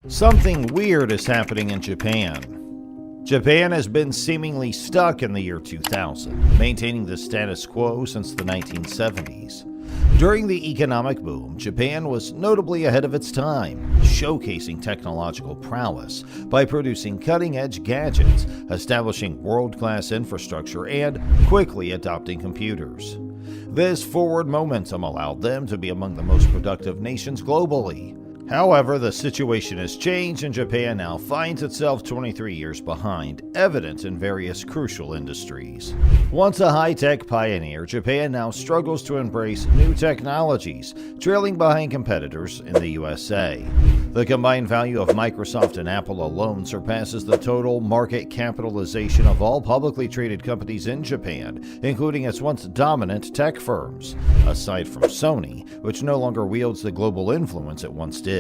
Something weird is happening in Japan. Japan has been seemingly stuck in the year 2000, maintaining the status quo since the 1970s. During the economic boom, Japan was notably ahead of its time, showcasing technological prowess by producing cutting-edge gadgets, establishing world-class infrastructure, and quickly adopting computers. This forward momentum allowed them to be among the most productive nations globally. However, the situation has changed and Japan now finds itself 23 years behind, evident in various crucial industries. Once a high-tech pioneer, Japan now struggles to embrace new technologies, trailing behind competitors in the USA. The combined value of Microsoft and Apple alone surpasses the total market capitalization of all publicly traded companies in Japan, including its once dominant tech firms, aside from Sony, which no longer wields the global influence it once did.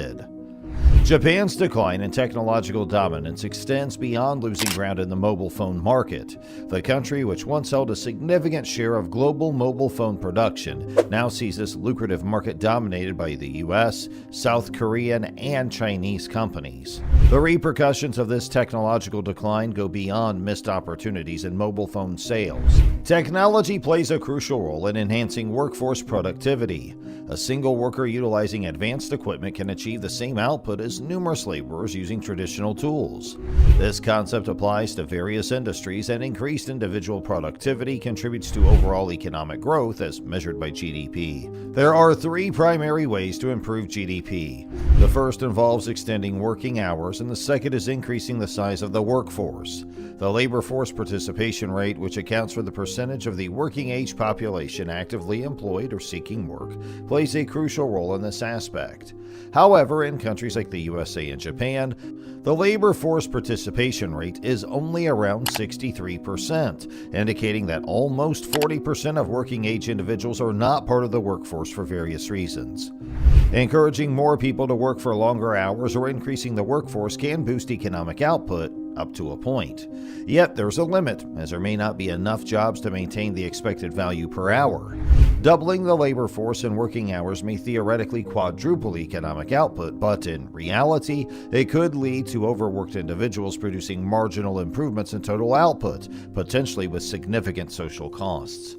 Japan's decline in technological dominance extends beyond losing ground in the mobile phone market. The country, which once held a significant share of global mobile phone production, now sees this lucrative market dominated by the US, South Korean, and Chinese companies. The repercussions of this technological decline go beyond missed opportunities in mobile phone sales. Technology plays a crucial role in enhancing workforce productivity. A single worker utilizing advanced equipment can achieve the same output as numerous laborers using traditional tools. This concept applies to various industries, and increased individual productivity contributes to overall economic growth as measured by GDP. There are three primary ways to improve GDP. The first involves extending working hours, and the second is increasing the size of the workforce. The labor force participation rate, which accounts for the percentage of the working age population actively employed or seeking work, plays a crucial role in this aspect. However, in countries like the USA and Japan, the labor force participation rate is only around 63%, indicating that almost 40% of working-age individuals are not part of the workforce for various reasons. Encouraging more people to work for longer hours or increasing the workforce can boost economic output, up to a point. Yet there's a limit, as there may not be enough jobs to maintain the expected value per hour. Doubling the labor force and working hours may theoretically quadruple economic output, but in reality, it could lead to overworked individuals producing marginal improvements in total output, potentially with significant social costs.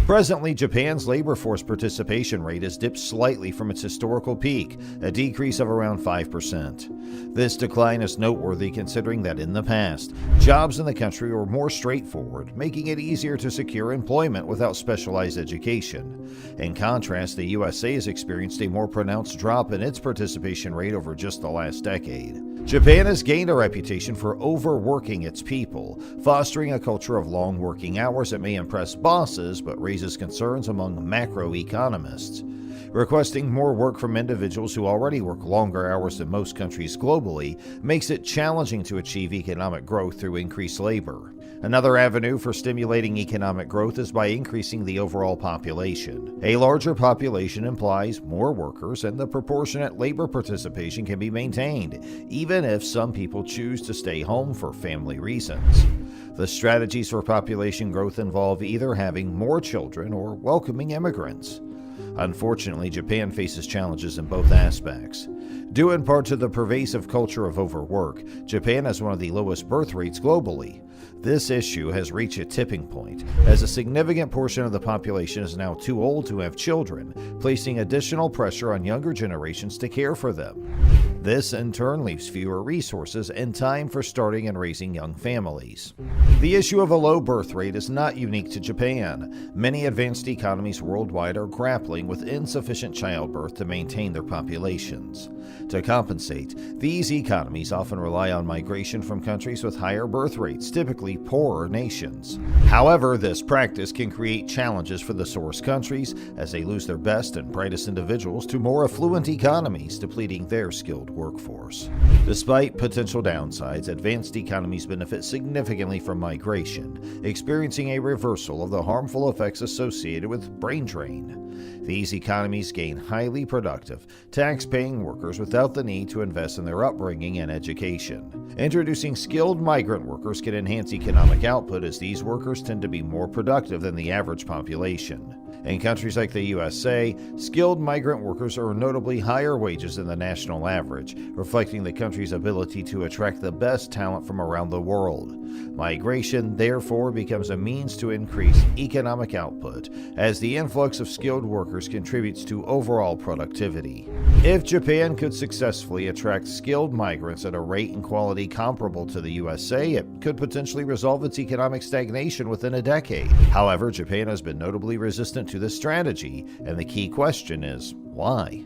Presently, Japan's labor force participation rate has dipped slightly from its historical peak, a decrease of around 5%. This decline is noteworthy considering that in the past, jobs in the country were more straightforward, making it easier to secure employment without specialized education. In contrast, the USA has experienced a more pronounced drop in its participation rate over just the last decade. Japan has gained a reputation for overworking its people, fostering a culture of long working hours that may impress bosses but raises concerns among macroeconomists. Requesting more work from individuals who already work longer hours than most countries globally makes it challenging to achieve economic growth through increased labor. Another avenue for stimulating economic growth is by increasing the overall population. A larger population implies more workers, and the proportionate labor participation can be maintained, even if some people choose to stay home for family reasons. The strategies for population growth involve either having more children or welcoming immigrants. Unfortunately, Japan faces challenges in both aspects. Due in part to the pervasive culture of overwork, Japan has one of the lowest birth rates globally. This issue has reached a tipping point, as a significant portion of the population is now too old to have children, placing additional pressure on younger generations to care for them. This, in turn, leaves fewer resources and time for starting and raising young families. The issue of a low birth rate is not unique to Japan. Many advanced economies worldwide are grappling with insufficient childbirth to maintain their populations. To compensate, these economies often rely on migration from countries with higher birth rates, typically poorer nations. However, this practice can create challenges for the source countries as they lose their best and brightest individuals to more affluent economies, depleting their skilled workforce. Despite potential downsides, advanced economies benefit significantly from migration, experiencing a reversal of the harmful effects associated with brain drain. These economies gain highly productive, tax-paying workers without the need to invest in their upbringing and education. Introducing skilled migrant workers can enhance economic output, as these workers tend to be more productive than the average population. In countries like the USA, skilled migrant workers earn notably higher wages than the national average, reflecting the country's ability to attract the best talent from around the world. Migration, therefore, becomes a means to increase economic output, as the influx of skilled workers contributes to overall productivity. If Japan could successfully attract skilled migrants at a rate and quality comparable to the USA, it could potentially resolve its economic stagnation within a decade. However, Japan has been notably resistant to this strategy, and the key question is, why?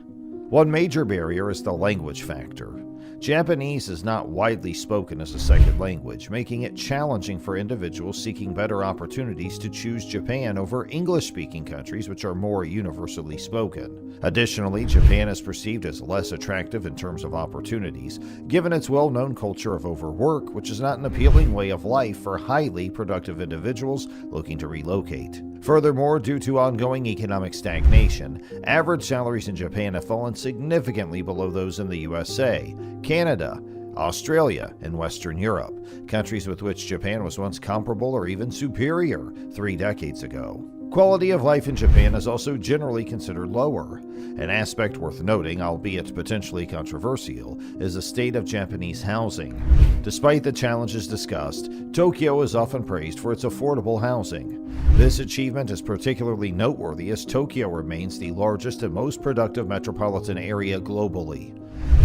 One major barrier is the language factor. Japanese is not widely spoken as a second language, making it challenging for individuals seeking better opportunities to choose Japan over English-speaking countries which are more universally spoken. Additionally, Japan is perceived as less attractive in terms of opportunities, given its well-known culture of overwork, which is not an appealing way of life for highly productive individuals looking to relocate. Furthermore, due to ongoing economic stagnation, average salaries in Japan have fallen significantly below those in the USA, Canada, Australia, and Western Europe, countries with which Japan was once comparable or even superior 3 decades ago. Quality of life in Japan is also generally considered lower. An aspect worth noting, albeit potentially controversial, is the state of Japanese housing. Despite the challenges discussed, Tokyo is often praised for its affordable housing. This achievement is particularly noteworthy as Tokyo remains the largest and most productive metropolitan area globally.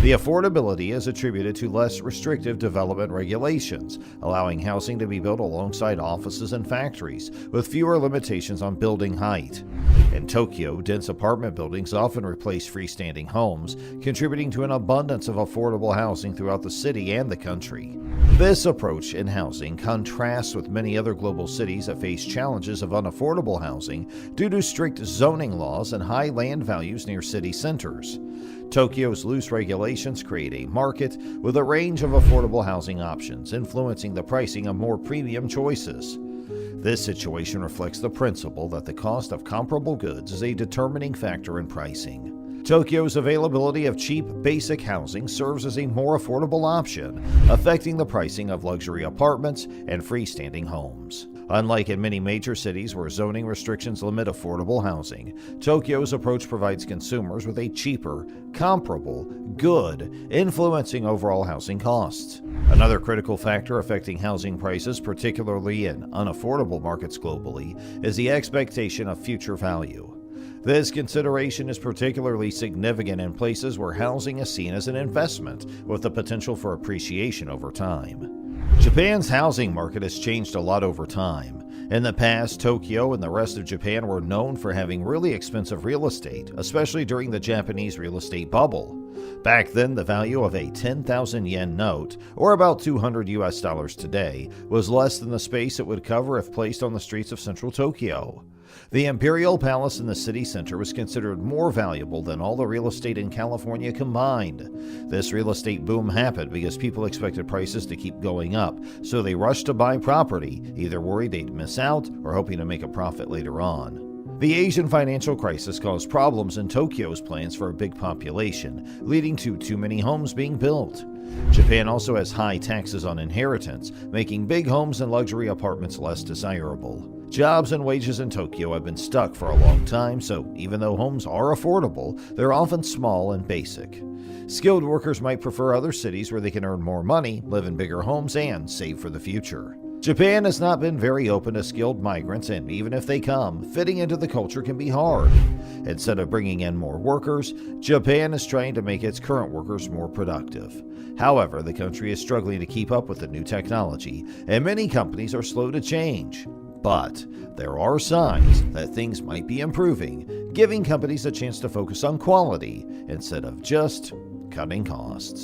The affordability is attributed to less restrictive development regulations, allowing housing to be built alongside offices and factories, with fewer limitations on building height. In Tokyo, dense apartment buildings often replace freestanding homes, contributing to an abundance of affordable housing throughout the city and the country. This approach in housing contrasts with many other global cities that face challenges of unaffordable housing due to strict zoning laws and high land values near city centers. Tokyo's loose regulations create a market with a range of affordable housing options, influencing the pricing of more premium choices. This situation reflects the principle that the cost of comparable goods is a determining factor in pricing. Tokyo's availability of cheap, basic housing serves as a more affordable option, affecting the pricing of luxury apartments and freestanding homes. Unlike in many major cities where zoning restrictions limit affordable housing, Tokyo's approach provides consumers with a cheaper, comparable, good, influencing overall housing costs. Another critical factor affecting housing prices, particularly in unaffordable markets globally, is the expectation of future value. This consideration is particularly significant in places where housing is seen as an investment with the potential for appreciation over time. Japan's housing market has changed a lot over time. In the past, Tokyo and the rest of Japan were known for having really expensive real estate, especially during the Japanese real estate bubble. Back then, the value of a 10,000 yen note, or about $200 today, was less than the space it would cover if placed on the streets of central Tokyo. The Imperial Palace in the city center was considered more valuable than all the real estate in California combined. This real estate boom happened because people expected prices to keep going up, so they rushed to buy property, either worried they'd miss out or hoping to make a profit later on. The Asian financial crisis caused problems in Tokyo's plans for a big population, leading to too many homes being built. Japan also has high taxes on inheritance, making big homes and luxury apartments less desirable. Jobs and wages in Tokyo have been stuck for a long time, so even though homes are affordable, they're often small and basic. Skilled workers might prefer other cities where they can earn more money, live in bigger homes, and save for the future. Japan has not been very open to skilled migrants, and even if they come, fitting into the culture can be hard. Instead of bringing in more workers, Japan is trying to make its current workers more productive. However, the country is struggling to keep up with the new technology, and many companies are slow to change. But there are signs that things might be improving, giving companies a chance to focus on quality instead of just cutting costs.